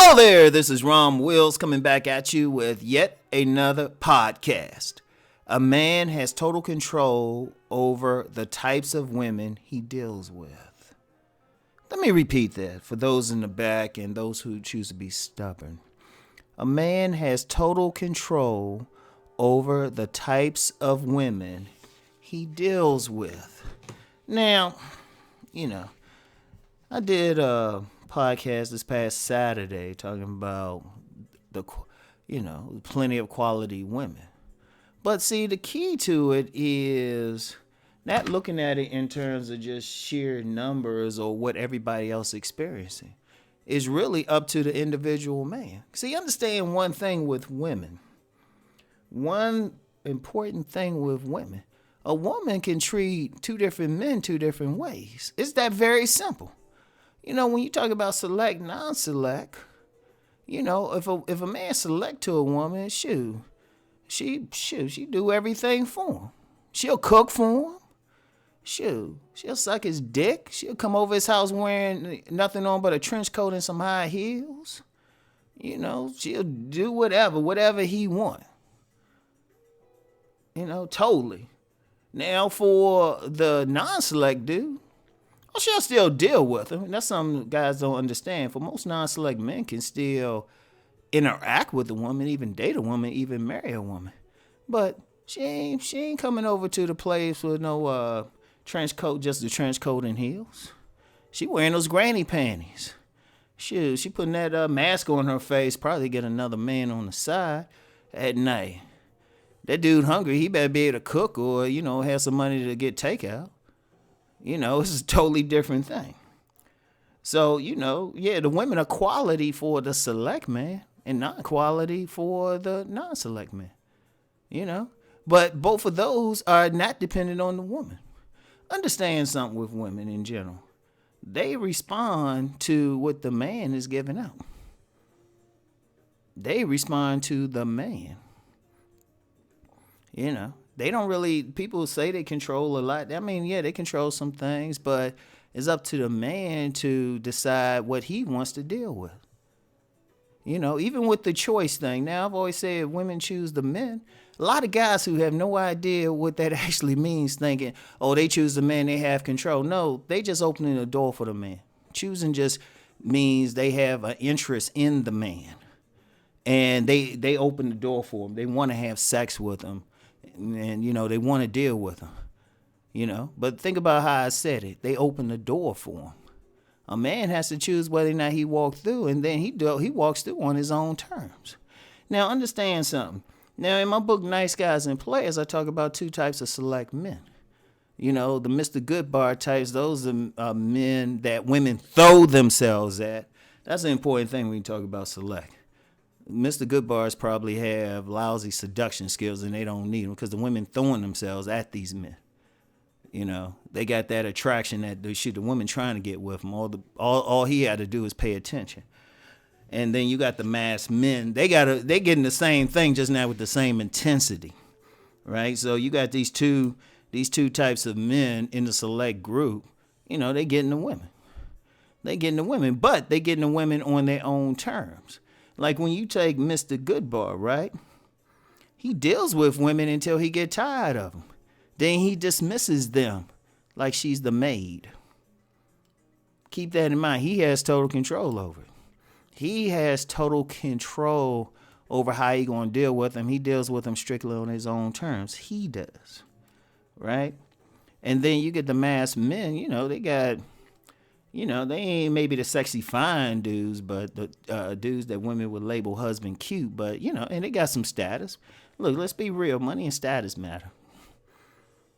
Hello there, this is Rom Wills coming back at you with yet another podcast. A man has total control over the types of women he deals with. Let me repeat that for those in the back and those who choose to be stubborn. A man has total control over the types of women he deals with. Now, I did a podcast this past Saturday talking about plenty of quality women. But see, the key to it is not looking at it in terms of just sheer numbers or what everybody else is experiencing. It's really up to the individual man. See, understand one thing with women. One important thing with women. A woman can treat two different men two different ways. It's that very simple. When you talk about select, non-select, if a man select to a woman, she do everything for him. She'll cook for him. She'll suck his dick. She'll come over his house wearing nothing on but a trench coat and some high heels. She'll do whatever he want. Totally. Now for the non-select dude, she'll still deal with him. That's something guys don't understand. For most non-select men can still interact with a woman, even date a woman, even marry a woman. But she ain't coming over to the place with no trench coat, just a trench coat and heels. She wearing those granny panties. She putting that mask on her face, probably get another man on the side at night. That dude hungry, he better be able to cook or, have some money to get takeout. It's a totally different thing. So, the women are quality for the select man and not quality for the non-select man. But both of those are not dependent on the woman. Understand something with women in general. They respond to what the man is giving out. They respond to the man. They don't really, people say they control a lot. I mean, yeah, they control some things, but it's up to the man to decide what he wants to deal with. Even with the choice thing. Now, I've always said women choose the men. A lot of guys who have no idea what that actually means thinking, they choose the man, they have control. No, they just opening the door for the man. Choosing just means they have an interest in the man. And they open the door for him. They want to have sex with him. And, they want to deal with him, But think about how I said it. They open the door for him. A man has to choose whether or not he walks through, and then he walks through on his own terms. Now, understand something. Now, in my book, Nice Guys and Players, I talk about two types of select men. The Mr. Goodbar types, those are men that women throw themselves at. That's an important thing when you talk about select. Mr. Goodbars probably have lousy seduction skills and they don't need them because the women throwing themselves at these men. They got that attraction that the woman trying to get with him. All he had to do is pay attention. And then you got the masked men. They getting the same thing just now with the same intensity, right? So you got these two types of men in the select group. They getting the women. But they getting the women on their own terms. Like when you take Mr. Goodbar, right? He deals with women until he get tired of them. Then he dismisses them like she's the maid. Keep that in mind. He has total control over it. He has total control over how he going to deal with them. He deals with them strictly on his own terms. He does, right? And then you get the masked men, they got... they ain't maybe the sexy fine dudes, but the dudes that women would label husband cute. But, and they got some status. Look, let's be real. Money and status matter.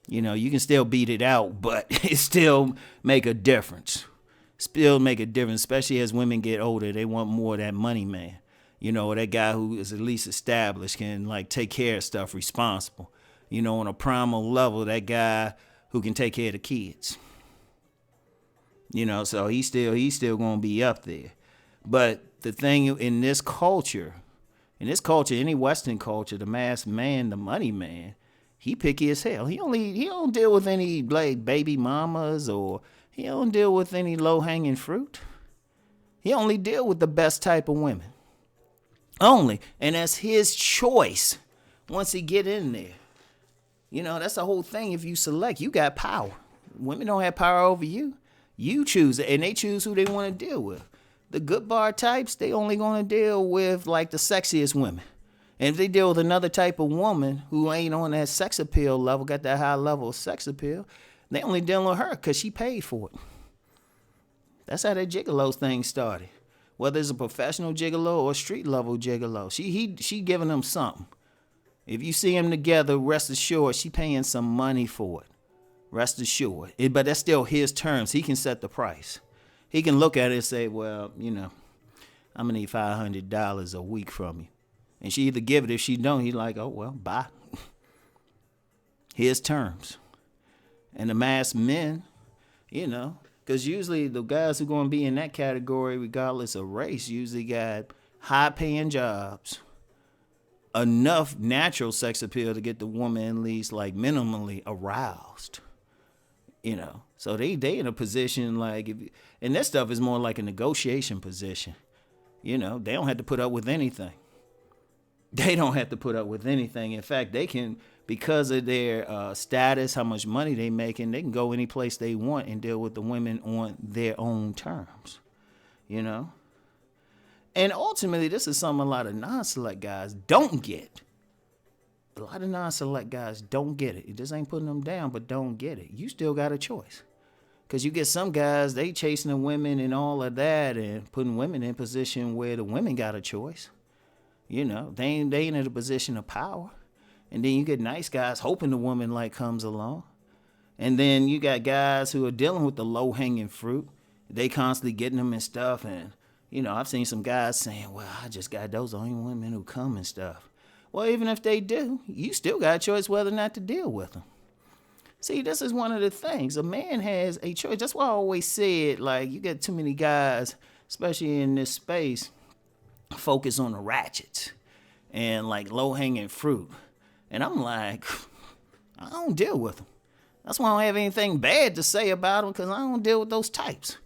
You can still beat it out, but it still make a difference. Especially as women get older. They want more of that money man. That guy who is at least established, can, take care of stuff, responsible. On a primal level, that guy who can take care of the kids. So he's still going to be up there. But the thing in this culture, any Western culture, the masked man, the money man, he picky as hell. He don't deal with any baby mamas, or he don't deal with any low-hanging fruit. He only deal with the best type of women. Only. And that's his choice once he get in there. You know, that's the whole thing. If you select, you got power. Women don't have power over you. You choose it, and they choose who they want to deal with. The good bar types, they only going to deal with like the sexiest women. And if they deal with another type of woman who ain't on that sex appeal level, got that high level of sex appeal, they only dealing with her because she paid for it. That's how that gigolo thing started. Whether it's a professional gigolo or a street level gigolo, she giving them something. If you see them together, rest assured, she paying some money for it. Rest assured. But that's still his terms. He can set the price. He can look at it and say, well, you know, I'm going to need $500 a week from you. And she either give it. If she don't, he's like, oh, well, bye. His terms. And the mass men, you know, because usually the guys who are going to be in that category, regardless of race, usually got high-paying jobs, enough natural sex appeal to get the woman at least like minimally aroused. You know, so they in a position like, and that stuff is more like a negotiation position. You know, they don't have to put up with anything. They don't have to put up with anything. In fact, they can, because of their status, how much money they making, they can go any place they want and deal with the women on their own terms. You know, and ultimately, this is something a lot of non-select guys don't get. A lot of non-select guys don't get it. It just ain't putting them down, but don't get it. You still got a choice. Because you get some guys, they chasing the women and all of that and putting women in position where the women got a choice. You know, they ain't in a position of power. And then you get nice guys hoping the woman like comes along. And then you got guys who are dealing with the low-hanging fruit. They constantly getting them and stuff. And, you know, I've seen some guys saying, well, I just got those only women who come and stuff. Well, even if they do, you still got a choice whether or not to deal with them. See, this is one of the things. A man has a choice. That's why I always said, like, you get too many guys, especially in this space, focus on the ratchets and, like, low-hanging fruit. And I'm like, I don't deal with them. That's why I don't have anything bad to say about them, because I don't deal with those types.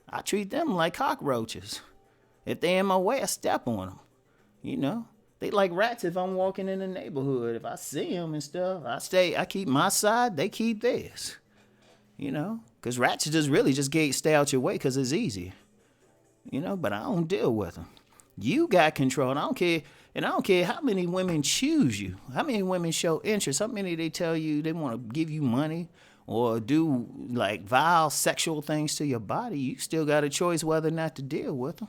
I treat them like cockroaches. If they're in my way, I step on them, you know. They like rats if I'm walking in the neighborhood. If I see them and stuff, I keep my side, they keep theirs. You know, because rats just really just stay out your way because it's easy. You know, but I don't deal with them. You got control, and I don't care how many women choose you, how many women show interest, how many they tell you they want to give you money or do like vile sexual things to your body. You still got a choice whether or not to deal with them.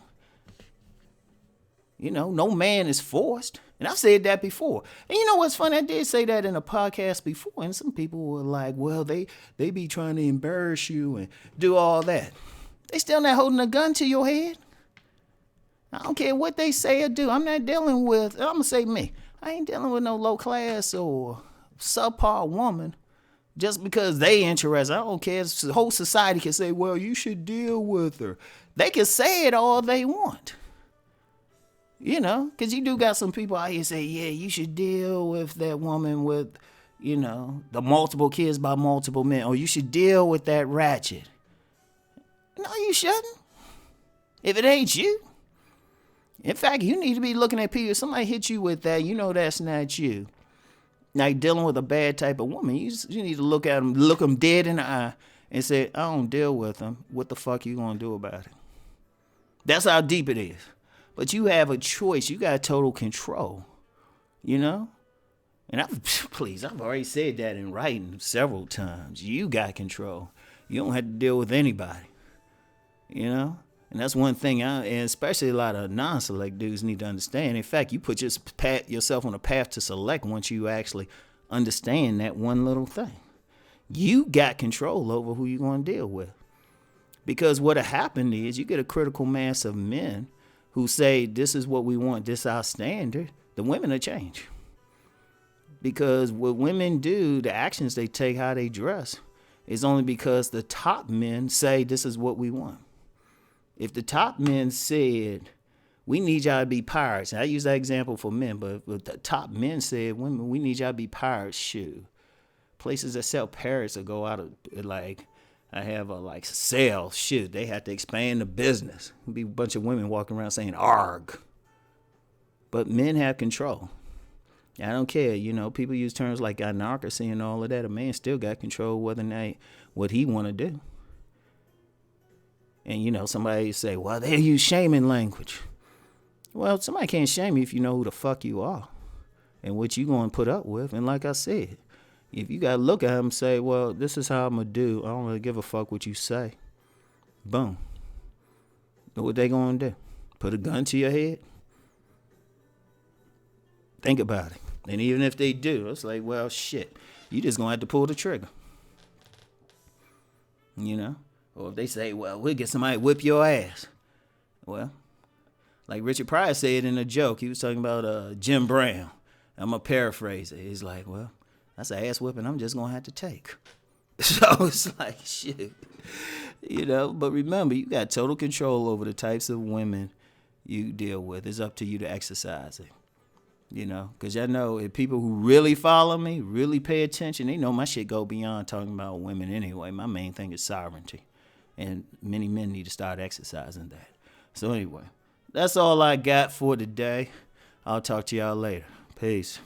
You know, no man is forced. And I've said that before. And you know what's funny? I did say that in a podcast before. And some people were like, well, they be trying to embarrass you and do all that. They still not holding a gun to your head. I don't care what they say or do. I'm not dealing with, I'm going to say me. I ain't dealing with no low class or subpar woman just because they interested. I don't care. The whole society can say, well, you should deal with her. They can say it all they want. You know, because you do got some people out here say, yeah, you should deal with that woman with, you know, the multiple kids by multiple men. Or you should deal with that ratchet. No, you shouldn't. If it ain't you. In fact, you need to be looking at people. If somebody hit you with that, you know that's not you. Now you're dealing with a bad type of woman. You need to look at them, look them dead in the eye and say, I don't deal with them. What the fuck you going to do about it? That's how deep it is. But you have a choice. You got total control, you know? And I've already said that in writing several times. You got control. You don't have to deal with anybody, you know? And that's one thing, and especially a lot of non-select dudes need to understand. In fact, you put yourself on a path to select once you actually understand that one little thing. You got control over who you're going to deal with. Because what'll happen is you get a critical mass of men who say, this is what we want, this is our standard. The women will change. Because what women do, the actions they take, how they dress, is only because the top men say, this is what we want. If the top men said, we need y'all to be pirates, and I use that example for men, but the top men said, women, we need y'all to be pirates, shoot. Places that sell parrots will go out of, like, I have a like sales. Shit, they have to expand the business. Be a bunch of women walking around saying "arg," but men have control. I don't care. People use terms like anarchy and all of that. A man still got control whether or not what he want to do. And somebody say, well, they use shaming language. Well, somebody can't shame you if you know who the fuck you are and what you going to put up with. And like I said, if you got to look at him and say, well, this is how I'm going to do. I don't really give a fuck what you say. Boom. Know what they going to do? Put a gun to your head? Think about it. And even if they do, it's like, well, shit. You just going to have to pull the trigger. Or if they say, well, we'll get somebody to whip your ass. Well, like Richard Pryor said in a joke, he was talking about Jim Brown. I'm going to paraphrase it. He's like, well, that's an ass whipping I'm just going to have to take. So it's like, shit. But remember, you got total control over the types of women you deal with. It's up to you to exercise it. Because I know if people who really follow me, really pay attention, they know my shit go beyond talking about women anyway. My main thing is sovereignty. And many men need to start exercising that. So anyway, that's all I got for today. I'll talk to y'all later. Peace.